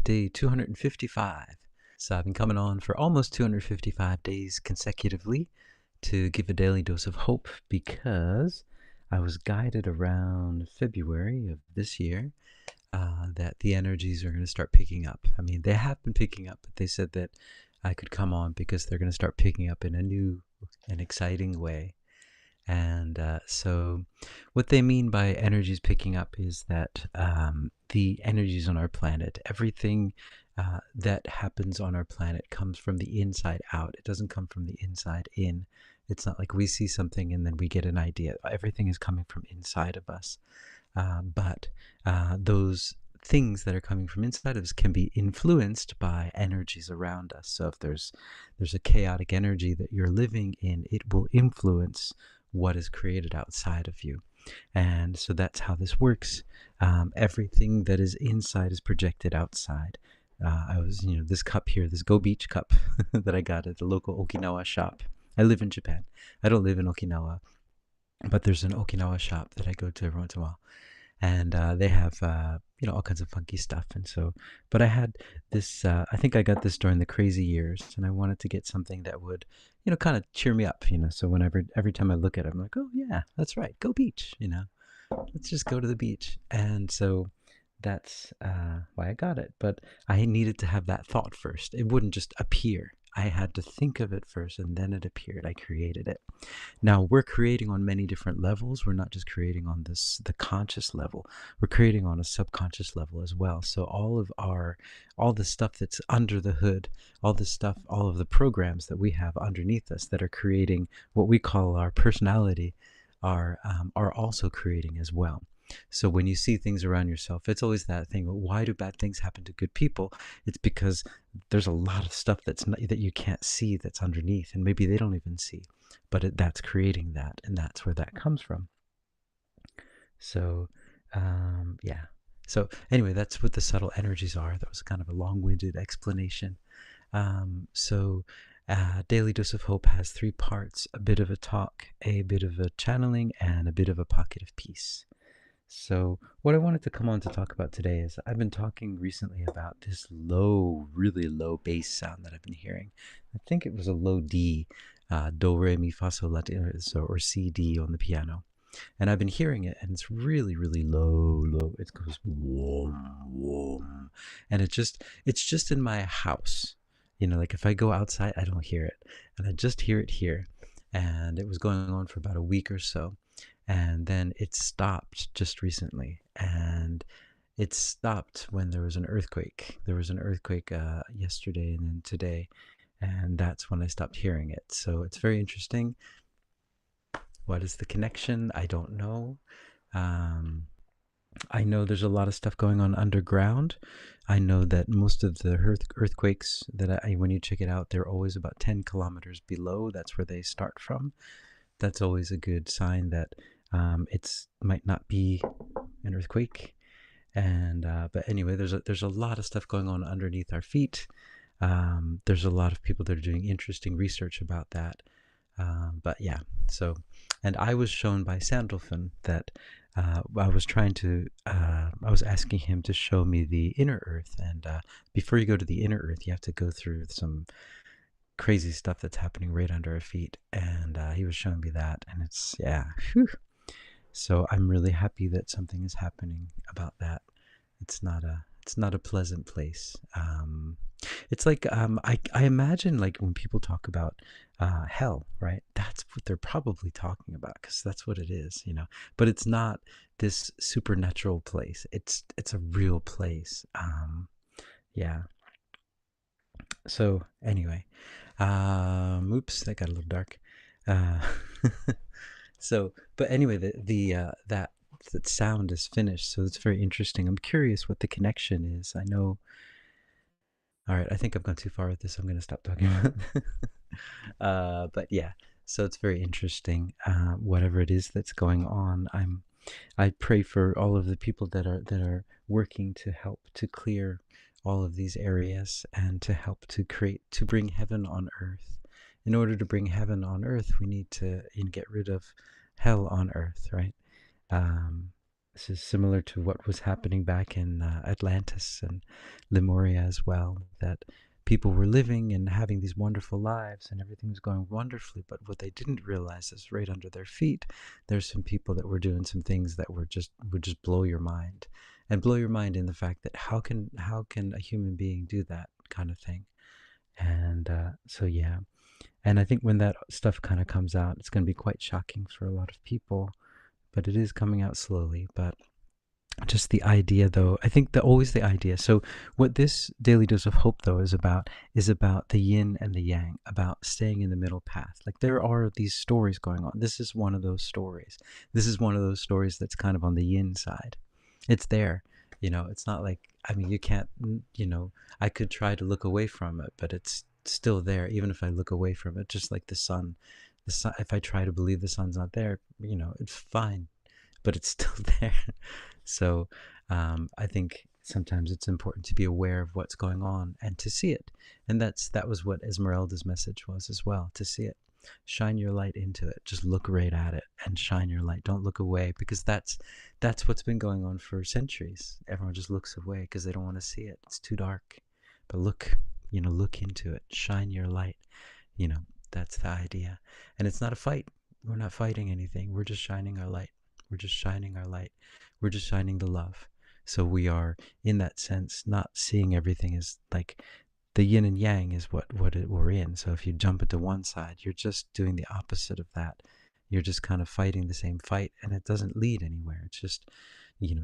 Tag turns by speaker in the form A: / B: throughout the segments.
A: day 255. So I've been coming on for almost 255 days consecutively to give a daily dose of hope, because I was guided around February of this year that the energies are going to start picking up. I mean, they have been picking up, but they said that I could come on because they're going to start picking up in a new and exciting way. And so what they mean by energies picking up is that the energies on our planet, everything that happens on our planet comes from the inside out. It doesn't come from the inside in. It's not like we see something and then we get an idea. Everything is coming from inside of us. But those things that are coming from inside of us can be influenced by energies around us. So if there's a chaotic energy that you're living in, it will influence what is created outside of you. And so that's how this works. Everything that is inside is projected outside. I was, this cup here, this Go Beach cup that I got at the local Okinawa shop. I live in Japan. I don't live in Okinawa, but there's an Okinawa shop that I go to every once in a while. And they have, all kinds of funky stuff. And so, but I had this, I think I got this during the crazy years, and I wanted to get something that would, kind of cheer me up, so every time I look at it, I'm like, oh yeah, that's right. Go beach, let's just go to the beach. And so that's why I got it. But I needed to have that thought first. It wouldn't just appear. I had to think of it first, and then it appeared. I created it. Now, we're creating on many different levels. We're not just creating on the conscious level. We're creating on a subconscious level as well. So all the stuff that's under the hood, all of the programs that we have underneath us that are creating what we call our personality are also creating as well. So when you see things around yourself, it's always that thing, why do bad things happen to good people? It's because there's a lot of stuff that you can't see that's underneath, and maybe they don't even see, but that's creating that, and that's where that comes from. So, yeah. So anyway, that's what the subtle energies are. That was kind of a long-winded explanation. Daily Dose of Hope has 3 parts: a bit of a talk, a bit of a channeling, and a bit of a pocket of peace. So what I wanted to come on to talk about today is I've been talking recently about this low, really low bass sound that I've been hearing. I think it was a low D, do, re, mi, fa, sol, la, ti, or C, D on the piano. And I've been hearing it, and it's really, really low. It goes whoom. And it's just in my house. Like if I go outside, I don't hear it. And I just hear it here. And it was going on for about a week or so. And then it stopped just recently, and it stopped when there was an earthquake. There was an earthquake yesterday and then today, and that's when I stopped hearing it. So it's very interesting. What is the connection? I don't know. I know there's a lot of stuff going on underground. I know that most of the earthquakes that when you check it out, they're always about 10 kilometers below. That's where they start from. That's always a good sign that it might not be an earthquake. And but anyway, there's a lot of stuff going on underneath our feet. There's a lot of people that are doing interesting research about that. But yeah, so, and I was shown by Sandalphon that I was asking him to show me the inner earth. And before you go to the inner earth, you have to go through some crazy stuff that's happening right under our feet. And he was showing me that, and it's, yeah, whew. So I'm really happy that something is happening about that. It's not a pleasant place. It's like I imagine, like, when people talk about hell, right? That's what they're probably talking about, because that's what it is, But it's not this supernatural place. It's a real place. Yeah. So anyway, oops, that got a little dark. So, but anyway, that sound is finished, so it's very interesting. I'm curious what the connection is. I know. All right, I think I've gone too far with this. I'm going to stop talking about it. But yeah, so it's very interesting. Whatever it is that's going on, I pray for all of the people that are working to help to clear all of these areas and to help to bring heaven on earth. In order to bring heaven on earth, we need to get rid of hell on earth, right? This is similar to what was happening back in Atlantis and Lemuria as well, that people were living and having these wonderful lives and everything was going wonderfully, but what they didn't realize is right under their feet, there's some people that were doing some things that would just blow your mind. And blow your mind in the fact that how can a human being do that kind of thing? And so yeah, and I think when that stuff kind of comes out, it's going to be quite shocking for a lot of people, but it is coming out slowly. But just the idea, though, I think always the idea. So what this daily dose of hope, though, is about the yin and the yang, about staying in the middle path. Like there are these stories going on. This is one of those stories. This is one of those stories that's kind of on the yin side. It's there. It's not like, I mean, you can't, I could try to look away from it, but it's still there, even if I look away from it, just like the sun. The sun, if I try to believe the sun's not there, it's fine, but it's still there. So I think sometimes it's important to be aware of what's going on and to see it. And that was what Esmeralda's message was as well, to see it. Shine your light into it. Just look right at it and shine your light. Don't look away, because that's what's been going on for centuries. Everyone just looks away because they don't want to see it. It's too dark. But look into it. Shine your light. That's the idea. And it's not a fight. We're not fighting anything. We're just shining our light. We're just shining our light. We're just shining the love. So we are, in that sense, not seeing everything as like the yin and yang is what we're in. So if you jump into one side, you're just doing the opposite of that. You're just kind of fighting the same fight, and it doesn't lead anywhere. It's just,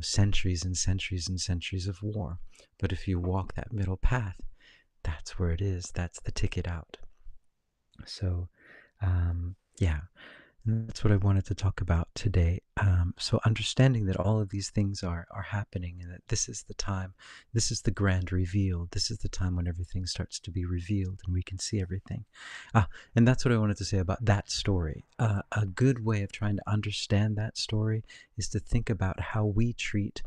A: centuries and centuries and centuries of war. But if you walk that middle path, that's where it is. That's the ticket out. So, yeah. And that's what I wanted to talk about today. So understanding that all of these things are happening, and that this is the time, this is the grand reveal, this is the time when everything starts to be revealed and we can see everything. And that's what I wanted to say about that story. A good way of trying to understand that story is to think about how we treat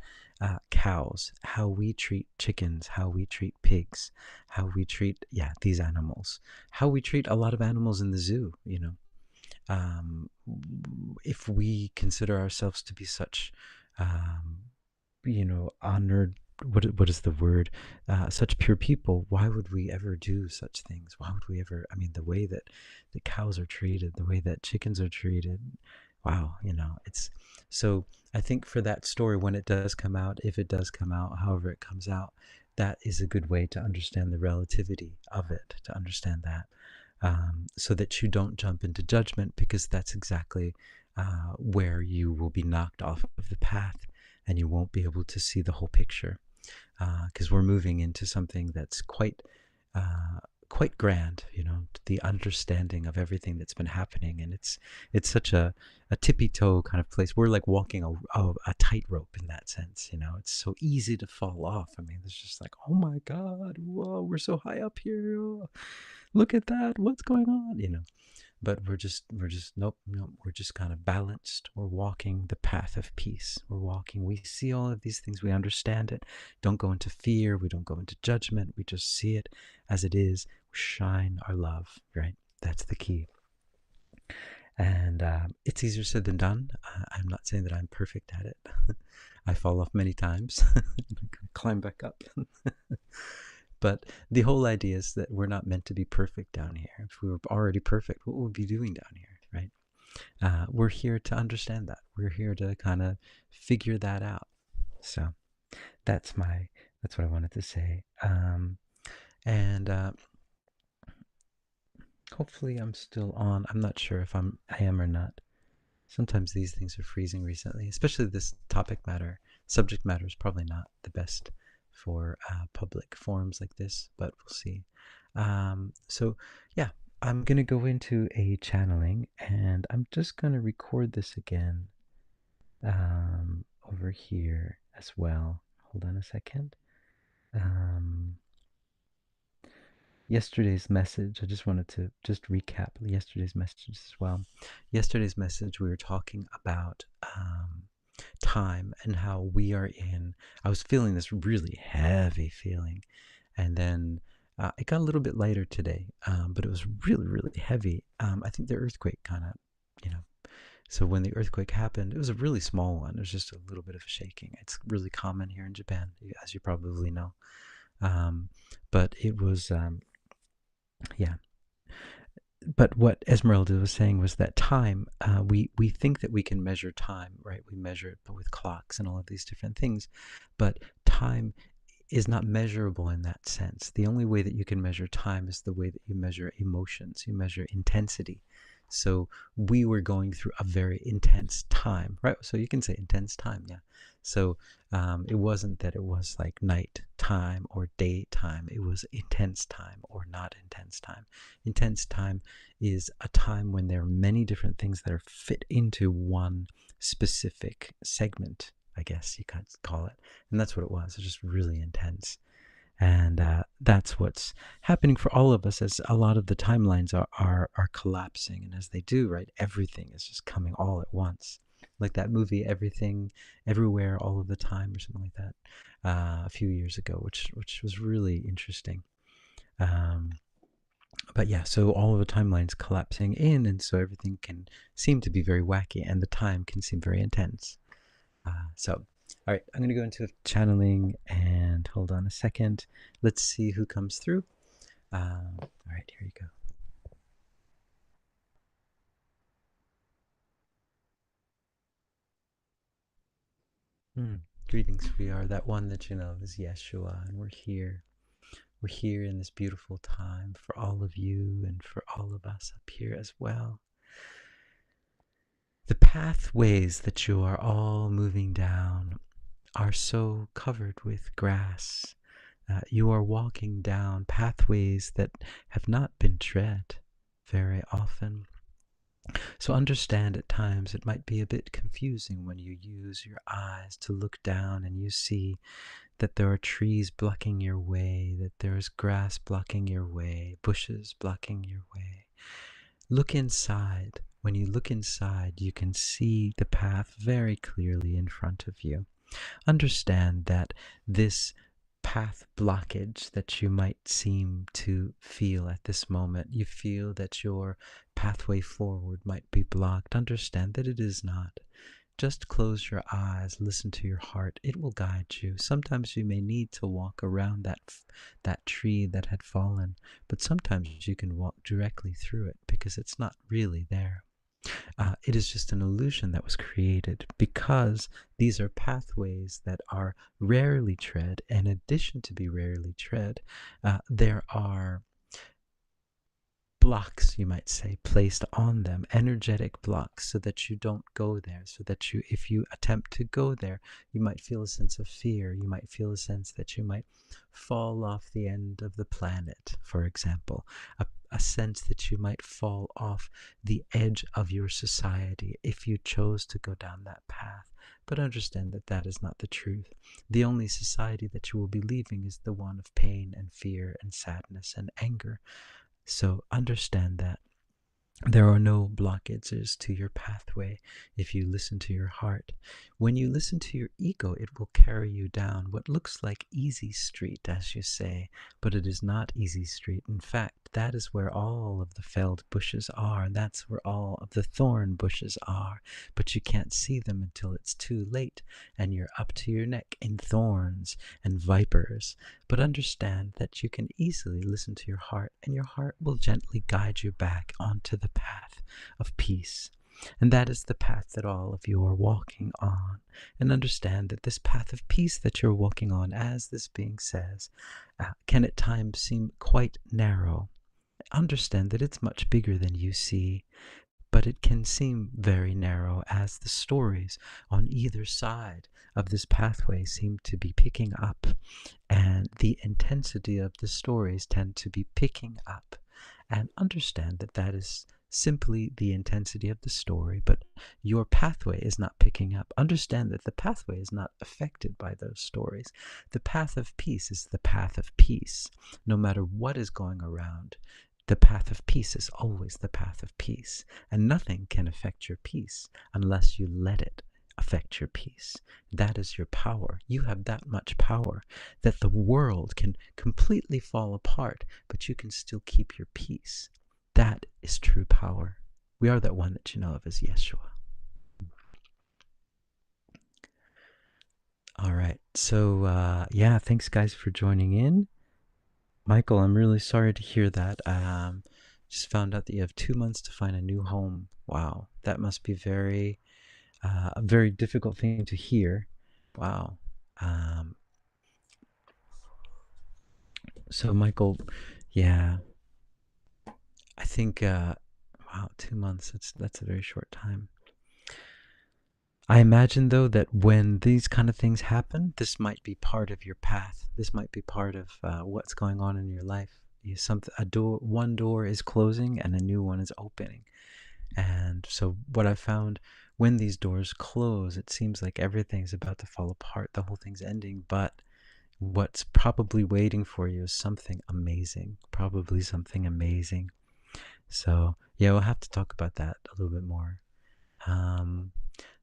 A: cows, how we treat chickens, how we treat pigs, how we treat, these animals, how we treat a lot of animals in the zoo, if we consider ourselves to be such, honored, what is the word? Such pure people, why would we ever do such things? Why would we ever? I mean, the way that the cows are treated, the way that chickens are treated, wow, it's so. I think for that story, when it does come out, if it does come out, however it comes out, that is a good way to understand the relativity of it, to understand that. So that you don't jump into judgment, because that's exactly where you will be knocked off of the path and you won't be able to see the whole picture, because we're moving into something that's quite grand, the understanding of everything that's been happening. And it's such a tippy toe kind of place. We're like walking a tightrope in that sense. It's so easy to fall off. I mean, it's just like, oh my God, whoa, we're so high up here. Look at that, what's going on? But we're just nope, we're just kind of balanced. We're walking the path of peace. We see all of these things, we understand it. Don't go into fear, we don't go into judgment, we just see it as it is. We shine our love, right? That's the key. And it's easier said than done. I'm not saying that I'm perfect at it. I fall off many times. Climb back up. But the whole idea is that we're not meant to be perfect down here. If we were already perfect, what would we be doing down here, right? We're here to understand that. We're here to kind of figure that out. So that's what I wanted to say. And hopefully I'm still on. I'm not sure if I am or not. Sometimes these things are freezing recently, especially this subject matter is probably not the best for public forums like this, but we'll see. So yeah, I'm gonna go into a channeling, and I'm just gonna record this again over here as well. Hold on a second. Yesterday's message, I just wanted to recap yesterday's message as well. Yesterday's message, we were talking about time and how we are I was feeling this really heavy feeling, and then it got a little bit lighter today, but it was really, really heavy. I think the earthquake kind of, So when the earthquake happened, it was a really small one. It was just a little bit of a shaking. It's really common here in Japan, as you probably know. But it was, yeah. But what Esmeralda was saying was that time, we think that we can measure time, right? We measure it with clocks and all of these different things. But time is not measurable in that sense. The only way that you can measure time is the way that you measure emotions, you measure intensity. So we were going through a very intense time, right? So you can say intense time, yeah. So it wasn't that it was like night time or daytime. It was intense time or not intense time. Intense time is a time when there are many different things that are fit into one specific segment, I guess you could call it. And that's what it was. It was just really intense. And that's what's happening for all of us as a lot of the timelines are collapsing. And as they do, right, everything is just coming all at once. Like that movie, Everything, Everywhere, All of the Time, or something like that, a few years ago, which was really interesting. But yeah, so all of the timelines collapsing in, and so everything can seem to be very wacky, and the time can seem very intense. So, all right, I'm going to go into channeling, and hold on a second. Let's see who comes through. All right, here you go. Greetings, we are that one that you know is Yeshua, and we're here. We're here in this beautiful time for all of you and for all of us up here as well. The pathways that you are all moving down are so covered with grass. You are walking down pathways that have not been tread very often. So understand at times it might be a bit confusing when you use your eyes to look down and you see that there are trees blocking your way, that there is grass blocking your way, bushes blocking your way. Look inside. When you look inside, you can see the path very clearly in front of you. Understand that this path blockage that you might seem to feel at this moment, you feel that your pathway forward might be blocked. Understand that it is not. Just close your eyes, listen to your heart. It will guide you. Sometimes you may need to walk around that tree that had fallen, but sometimes you can walk directly through it because it's not really there. It is just an illusion that was created because these are pathways that are rarely tread. In addition to be rarely tread, there are blocks, you might say, placed on them, energetic blocks, so that you don't go there, so that you, if you attempt to go there, you might feel a sense of fear. You might feel a sense that you might fall off the end of the planet, for example, a sense that you might fall off the edge of your society if you chose to go down that path. But understand that that is not the truth. The only society that you will be leaving is the one of pain and fear and sadness and anger. So understand that there are no blockages to your pathway if you listen to your heart. When you listen to your ego, it will carry you down what looks like easy street, as you say, but it is not easy street. In fact, that is where all of the felled bushes are, and that's where all of the thorn bushes are. But you can't see them until it's too late, and you're up to your neck in thorns and vipers. But understand that you can easily listen to your heart, and your heart will gently guide you back onto the path of peace. And that is the path that all of you are walking on. And understand that this path of peace that you're walking on, as this being says, can at times seem quite narrow. Understand that it's much bigger than you see, but it can seem very narrow as the stories on either side of this pathway seem to be picking up, and the intensity of the stories tend to be picking up. And understand that that is simply the intensity of the story, but your pathway is not picking up. Understand that the pathway is not affected by those stories. The path of peace is the path of peace, no matter what is going around. The path of peace is always the path of peace, and nothing can affect your peace unless you let it affect your peace. That is your power. You have that much power that the world can completely fall apart, but you can still keep your peace. That is true power. We are that one that you know of as Yeshua. All right. So, yeah, thanks guys for joining in. Michael, I'm really sorry to hear that. Just found out that you have 2 months to find a new home. Wow, that must be a very difficult thing to hear. Wow. Um, so, Michael, yeah, I think, wow, 2 months. That's a very short time. I imagine, though, that when these kind of things happen, this might be part of your path. This might be part of what's going on in your life. One door is closing and a new one is opening. And so, what I found when these doors close, it seems like everything's about to fall apart. The whole thing's ending. But what's probably waiting for you is something amazing. Probably something amazing. So, yeah, we'll have to talk about that a little bit more. Um,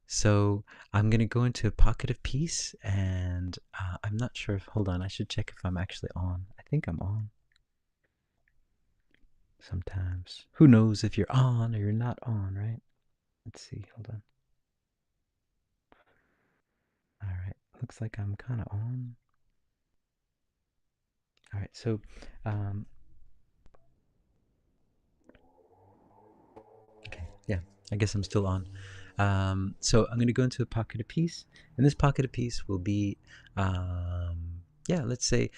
A: so I'm going to go into a pocket of peace, and I'm not sure if, hold on, I should check if I'm actually on. I think I'm on sometimes. Who knows if you're on or you're not on, right? Let's see, hold on. All right, looks like I'm kind of on. All right, so um, okay, yeah, I guess I'm still on. So I'm going to go into a pocket of peace, and this pocket of peace will be, yeah, let's say,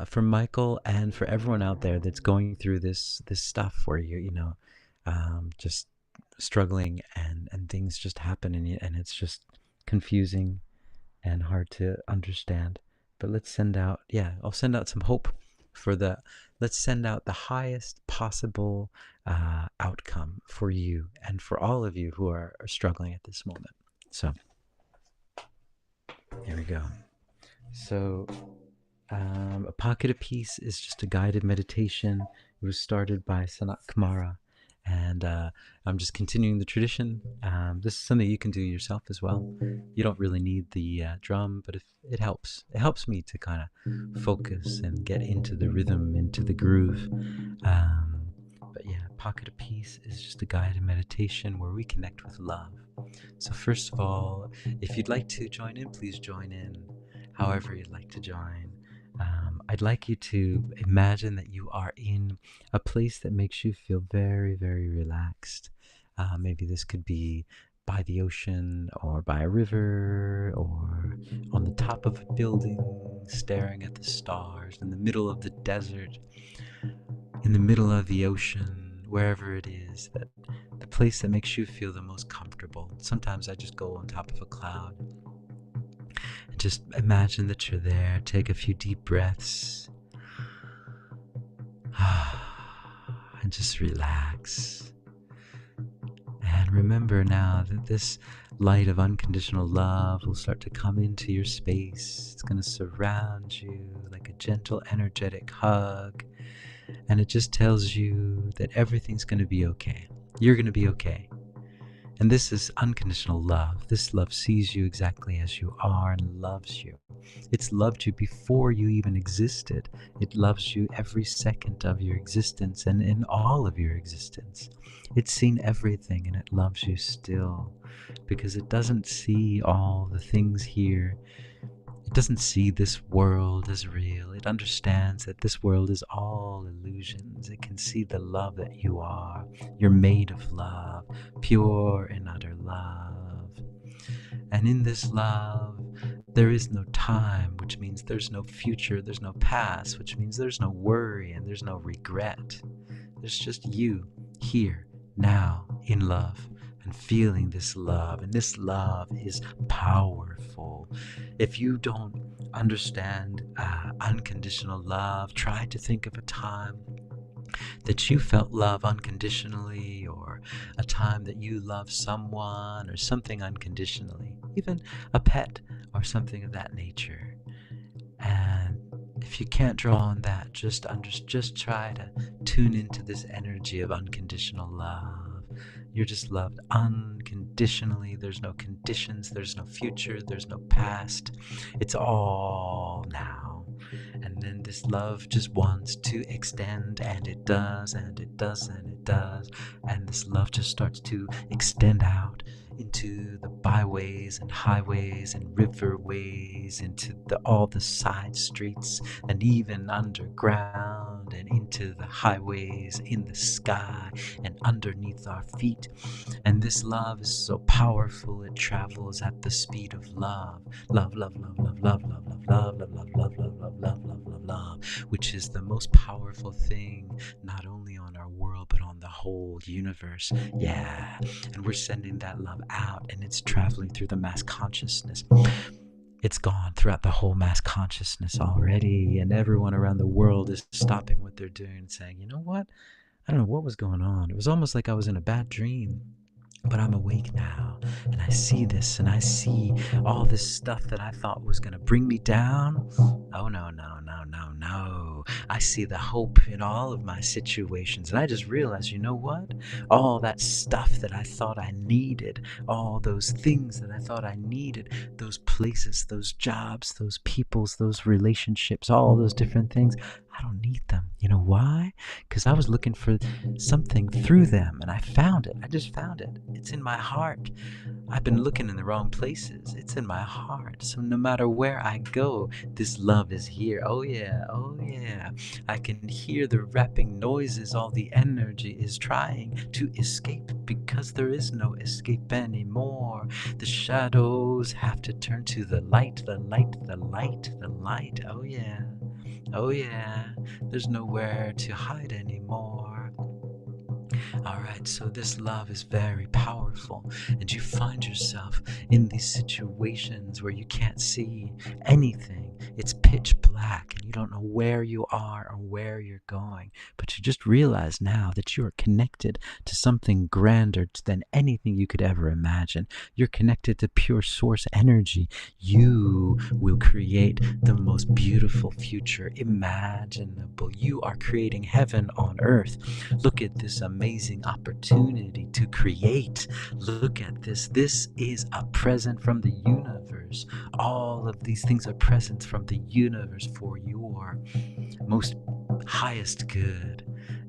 A: for Michael and for everyone out there that's going through this stuff where just struggling and things just happen and it's just confusing and hard to understand. But let's send out, yeah, I'll send out some hope for let's send out the highest possible outcome for you and for all of you who are struggling at this moment. So, here we go. So, a Pocket of Peace is just a guided meditation. It was started by Sanat Kumara, and I'm just continuing the tradition. This is something you can do yourself as well. You don't really need the drum, but if it helps me to kind of focus and get into the rhythm, into the groove. But yeah, Pocket of Peace is just a guided meditation where we connect with love. So first of all, if you'd like to join in, please join in however you'd like to join. I'd like you to imagine that you are in a place that makes you feel very, very relaxed. Maybe this could be by the ocean or by a river or on the top of a building, staring at the stars, in the middle of the desert, in the middle of the ocean, wherever it is, that the place that makes you feel the most comfortable. Sometimes I just go on top of a cloud and just imagine that you're there. Take a few deep breaths and just relax. And remember now that this light of unconditional love will start to come into your space. It's going to surround you like a gentle, energetic hug. And it just tells you that everything's going to be okay. You're going to be okay. And this is unconditional love. This love sees you exactly as you are and loves you. It's loved you before you even existed. It loves you every second of your existence and in all of your existence. It's seen everything and it loves you still because it doesn't see all the things here. It doesn't see this world as real. It understands that this world is all illusions. It can see the love that you are. You're made of love, pure and utter love. And in this love, there is no time, which means there's no future, there's no past, which means there's no worry and there's no regret. There's just you here, now, in love, and feeling this love. And this love is powerful. If you don't understand unconditional love, try to think of a time that you felt love unconditionally, or a time that you loved someone or something unconditionally, even a pet or something of that nature. And if you can't draw on that, just try to tune into this energy of unconditional love. You're just loved unconditionally. There's no conditions, there's no future, there's no past. It's all now. And then this love just wants to extend, and it does, and it does, and it does. And this love just starts to extend out into the byways and highways and riverways, into all the side streets, and even underground, and into the highways in the sky and underneath our feet. And this love is so powerful, it travels at the speed of love. Love, love, love, love, love, love, love, love, love, love, love, love, love, love, love, love, love, which is the most powerful thing, not only on our world, but on the whole universe. Yeah. And we're sending that love out, and it's traveling through the mass consciousness. It's gone throughout the whole mass consciousness already, and everyone around the world is stopping what they're doing and saying, you know what? I don't know what was going on. It was almost like I was in a bad dream. But I'm awake now, and I see this, and I see all this stuff that I thought was going to bring me down. Oh, no, no, no, no, no. I see the hope in all of my situations, and I just realized, you know what? All that stuff that I thought I needed, all those things that I thought I needed, those places, those jobs, those peoples, those relationships, all those different things, I don't need them. You know why? Because I was looking for something through them, and I found it. I just found it. It's in my heart. I've been looking in the wrong places. It's in my heart. So no matter where I go, this love is here. Oh yeah, oh yeah. I can hear the rapping noises. All the energy is trying to escape, because there is no escape anymore. The shadows have to turn to the light, the light, the light, the light. Oh yeah. Oh yeah, there's nowhere to hide anymore. Alright, so this love is very powerful, and you find yourself in these situations where you can't see anything. It's pitch black, and you don't know where you are or where you're going, but you just realize now that you are connected to something grander than anything you could ever imagine. You're connected to pure source energy. You will create the most beautiful future imaginable. You are creating heaven on earth. Look at this amazing opportunity to create. Look at this. This is a present from the universe. All of these things are presents from the universe for your most highest good.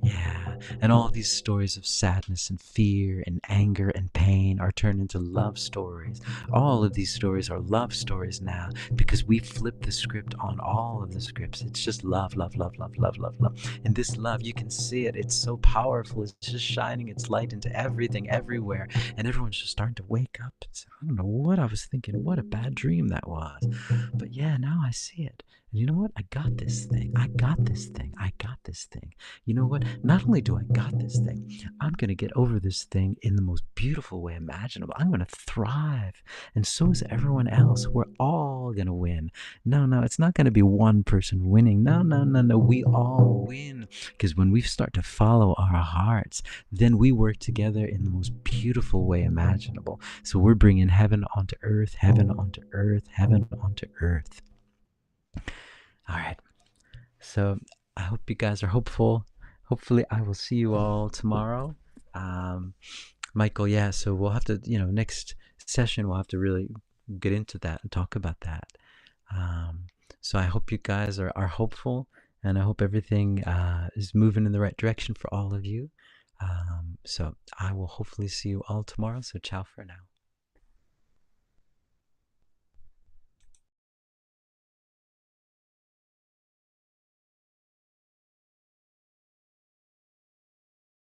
A: Yeah, and all these stories of sadness and fear and anger and pain are turned into love stories. All of these stories are love stories now, because we flip the script on all of the scripts. It's just love, love, love, love, love, love, love. And this love, you can see it. It's so powerful. It's just shining its light into everything, everywhere. And everyone's just starting to wake up and say, I don't know what I was thinking. What a bad dream that was. But yeah, now I see it. And you know what? I got this thing. I got this thing. I got this thing. You know what? Not only do I got this thing, I'm going to get over this thing in the most beautiful way imaginable. I'm going to thrive. And so is everyone else. We're all going to win. No, no, it's not going to be one person winning. No, no, no, no. We all win. Because when we start to follow our hearts, then we work together in the most beautiful way imaginable. So we're bringing heaven onto earth, heaven onto earth, heaven onto earth. All right. So I hope you guys are hopeful. Hopefully I will see you all tomorrow. Michael, yeah, so we'll have to, next session we'll have to really get into that and talk about that. So I hope you guys are hopeful, and I hope everything is moving in the right direction for all of you. So I will hopefully see you all tomorrow. So ciao for now.